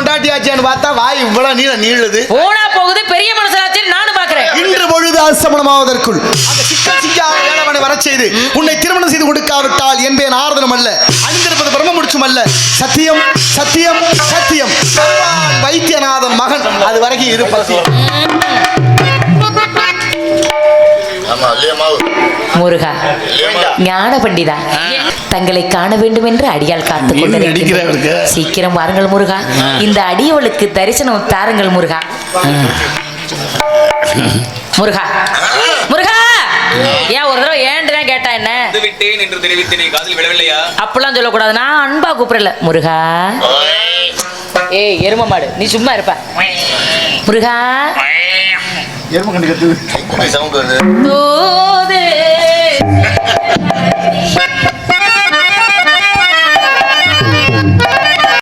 பொண்டாட்டியாச்சேன்னு பார்த்தா வாய் இவ்வளவு நீளுது. போனா போகுது பெரிய மனசாச்சு நானும் பாக்குறேன். இன்று பொழுது அஸ்தமனமாவதற்குள் அந்த சிக்கல் வேளவனை வர செய்து உன்னை திருமணம் செய்து கொடுக்காவிட்டால் என்பேன் ஆறுதலும் அல்ல, அணிந்திருப்பது பிரம்ம முடிச்சும் அல்ல. சத்தியம் சத்தியம் சத்தியம். வைத்தியநாதன் மகன் அது வரைக்கும் இரு பத்தியம். முருகா ஞான பண்டிதா, தங்களை காண வேண்டும் என்று அடியால் காத்துக் கொண்டிருக்கிறேன். சீக்கிரம் வாருங்கள் முருகா, இந்த அடியவளுக்கு தரிசனம் தாருங்கள் முருகா. முருகா முருகா, ஏன் ஒரு தடவை ஏன்டுதான் கேட்டா என்ன? அப்பெல்லாம் சொல்லக்கூடாது, நான் அன்பா கூப்பிடல. முருகா ஏய் எரும மாடு, நீ சும்மா இருப்ப. முருகா தூது